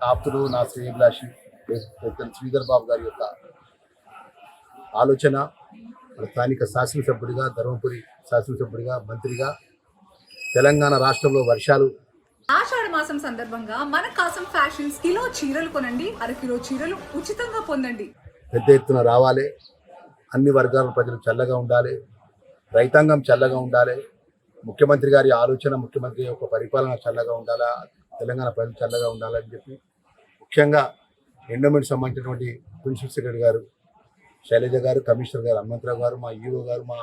ఆప్తుడు నా శ్రేయభిలాషి పెద్దలు శ్రీధర్ బాబు గారి యొక్క ఆలోచన మన స్థానిక శాసనసభ్యుడిగా, ధర్మపురి శాసనసభ్యుడిగా, మంత్రిగా తెలంగాణ రాష్ట్రంలో వర్షాలు ఆషాఢ మాసం సందర్భంగా మన కాసం ఫ్యాషన్స్ కిలో చీరలు కొనండి, అరకిలో చీరలు ఉచితంగా పొందండి. పెద్ద ఎత్తున రావాలి. అన్ని వర్గాల ప్రజలు చల్లగా ఉండాలి, రైతాంగం చల్లగా ఉండాలి, ముఖ్యమంత్రి గారి ఆలోచన, ముఖ్యమంత్రి యొక్క పరిపాలన చల్లగా ఉండాలా, తెలంగాణ ప్రజలు చల్లగా ఉండాలని చెప్పి ముఖ్యంగా ఎండోమెంట్ సంబంధించినటువంటి ప్రిన్సిపల్ సెక్రటరీ గారు శైలజ గారు, కమిషనర్ గారు హనుమంతరావు గారు, మా ఈఓ గారు, మా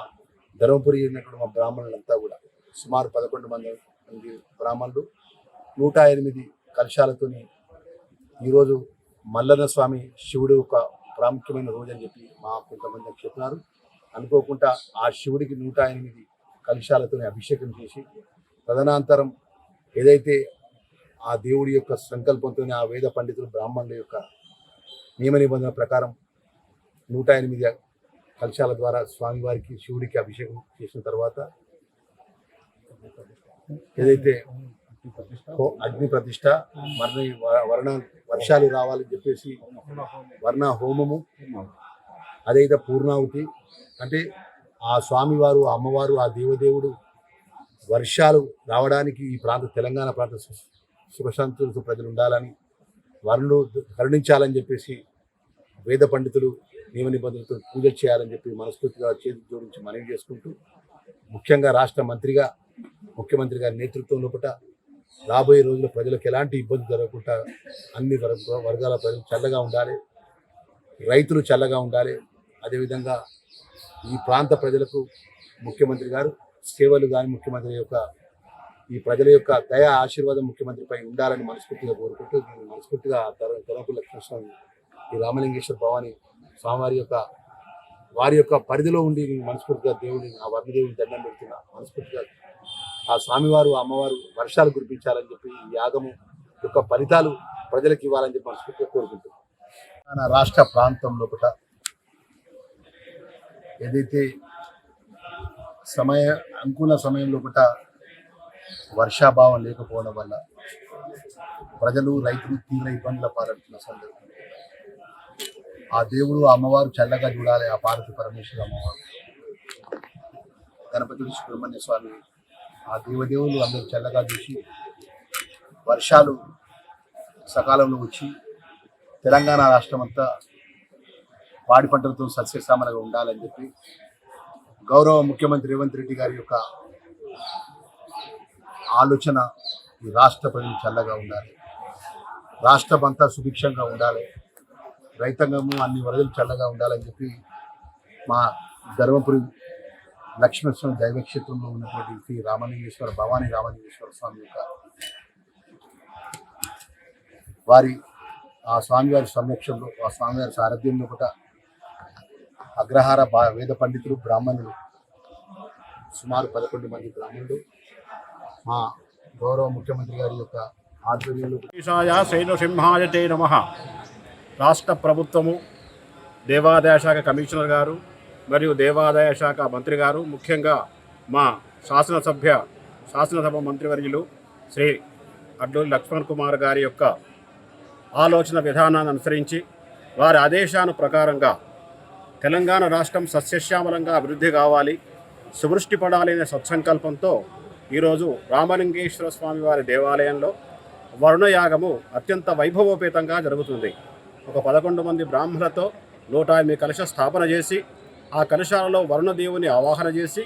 ధర్మపురి ఉన్నటువంటి మా బ్రాహ్మణులంతా కూడా సుమారు 11 మంది బ్రాహ్మణులు 108 కలశాలతోని ఈరోజు మల్లన్న స్వామి శివుడు ఒక ప్రాముఖ్యమైన రోజు అని చెప్పి మా కొంతమంది చెప్తున్నారు. అనుకోకుండా ఆ శివుడికి 108 కలశాలతో అభిషేకం చేసి తదనంతరం ఏదైతే ఆ దేవుడి యొక్క సంకల్పంతో ఆ వేద పండితులు బ్రాహ్మణుల యొక్క నియమ నిబంధన ప్రకారం 108 కలశాల ద్వారా స్వామివారికి శివుడికి అభిషేకం చేసిన తర్వాత ఏదైతే అగ్ని ప్రతిష్ట వర్షాలు రావాలని చెప్పేసి వర్ణ హోమము, అదైతే పూర్ణాహుతి అంటే ఆ స్వామివారు, అమ్మవారు, ఆ దేవదేవుడు వర్షాలు రావడానికి ఈ ప్రాంత తెలంగాణ ప్రాంత సుఖశాంతులతో ప్రజలు ఉండాలని, వరుణుడు కరుణించాలని చెప్పేసి వేద పండితులు నియమ నిబంధనలతో పూజలు చేయాలని చెప్పి మనస్ఫూర్తిగా చేతి జోడించి మనవి చేసుకుంటూ, ముఖ్యంగా రాష్ట్ర మంత్రిగా ముఖ్యమంత్రి గారి నేతృత్వం లోపల రాబోయే రోజుల్లో ప్రజలకు ఎలాంటి ఇబ్బంది జరగకుండా అన్ని వర్గాల ప్రజలు చల్లగా ఉండాలి, రైతులు చల్లగా ఉండాలి. అదేవిధంగా ఈ ప్రాంత ప్రజలకు ముఖ్యమంత్రి గారు సేవలు కానీ ముఖ్యమంత్రి యొక్క ఈ ప్రజల యొక్క దయా ఆశీర్వాదం ముఖ్యమంత్రిపై ఉండాలని మనస్ఫూర్తిగా కోరుకుంటూ, మనస్ఫూర్తిగా ధర్మపురి లక్ష్మణస్వామి ఈ రామలింగేశ్వర భవాని స్వామివారి యొక్క వారి యొక్క పరిధిలో ఉండి మనస్ఫూర్తిగా దేవుడిని ఆ వర్ణదేవుని దండం పెడుతున్నా. మనస్ఫూర్తిగా ఆ స్వామివారు, అమ్మవారు వర్షాలు కురిపించాలని చెప్పి ఈ యాగము యొక్క ఫలితాలు ప్రజలకు ఇవ్వాలని చెప్పి మనస్ఫూర్తిగా కోరుకుంటున్నాం. మన రాష్ట్ర ప్రాంతంలో కూడా ఏదైతే అనుకూల సమయంలో కూడా వర్షాభావం లేకపోవడం వల్ల ప్రజలు, రైతులు తీవ్ర ఇబ్బందుల పాలవుతున్న సందర్భం ఆ దేవుడు, అమ్మవారు చల్లగా చూడాలి. ఆ పార్వతి పరమేశ్వర అమ్మవారు, గణపతి సుబ్రహ్మణ్య స్వామి, ఆ దేవదేవులు అందరూ చల్లగా చూసి వర్షాలు సకాలంలో వచ్చి తెలంగాణ రాష్ట్రం అంతా పాడి పంటలతో సస్యశ్యామలంగా ఉండాలని చెప్పి గౌరవ ముఖ్యమంత్రి రేవంత్ రెడ్డి గారి యొక్క ఆలోచన. ఈ రాష్ట్ర ప్రజలు చల్లగా ఉండాలి, రాష్ట్రం అంతా సుభిక్షంగా ఉండాలి, రైతాంగము అన్ని వరదలు చల్లగా ఉండాలని చెప్పి మా ధర్మపురి లక్ష్మీనరసింహ దైవక్షేత్రంలో ఉన్నటువంటి శ్రీ రామలింగేశ్వర భవానీ రామలింగేశ్వర స్వామి యొక్క వారి ఆ స్వామివారి సంరక్షణలో, ఆ స్వామివారి సారథ్యంలో కూడా అగ్రహార వేద పండితులు, బ్రాహ్మణులు సుమారు 11 మంది బ్రాహ్మణులు మా గౌరవ ముఖ్యమంత్రి గారి యొక్క ఆధ్వర్యంలో సింహాయ నమః రాష్ట్ర ప్రభుత్వము, దేవాదాయ శాఖ కమిషనర్ గారు మరియు దేవాదాయ శాఖ మంత్రి గారు, ముఖ్యంగా మా శాసనసభ మంత్రివర్యులు శ్రీ అడ్లూరి లక్ష్మణ్ కుమార్ గారి యొక్క ఆలోచన విధానాన్ని అనుసరించి వారి ఆదేశాను ప్రకారంగా తెలంగాణ రాష్ట్రం సస్యశ్యామలంగా అభివృద్ధి కావాలి, సువృష్టి పడాలనే సత్సంకల్పంతో ఈరోజు రామలింగేశ్వర స్వామి వారి దేవాలయంలో వరుణయాగము అత్యంత వైభవోపేతంగా జరుగుతుంది. ఒక 11 మంది బ్రాహ్మణులతో 108 కలశ స్థాపన చేసి ఆ కలశాలలో వరుణదేవుని ఆవాహన చేసి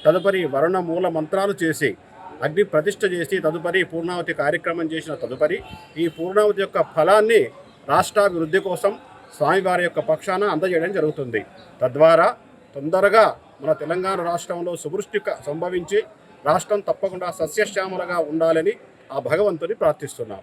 తదుపరి వరుణ మూల మంత్రాలు చేసి అగ్ని ప్రతిష్ఠ చేసి తదుపరి పూర్ణావతి కార్యక్రమం చేసిన తదుపరి ఈ పూర్ణావతి యొక్క ఫలాన్ని రాష్ట్రాభివృద్ధి కోసం స్వామివారి యొక్క పక్షాన అందజేయడం జరుగుతుంది. తద్వారా తొందరగా మన తెలంగాణ రాష్ట్రంలో సువృష్టి సంభవించి రాష్ట్రం తప్పకుండా సస్యశ్యామలంగా ఉండాలని ఆ భగవంతుని ప్రార్థిస్తున్నాం.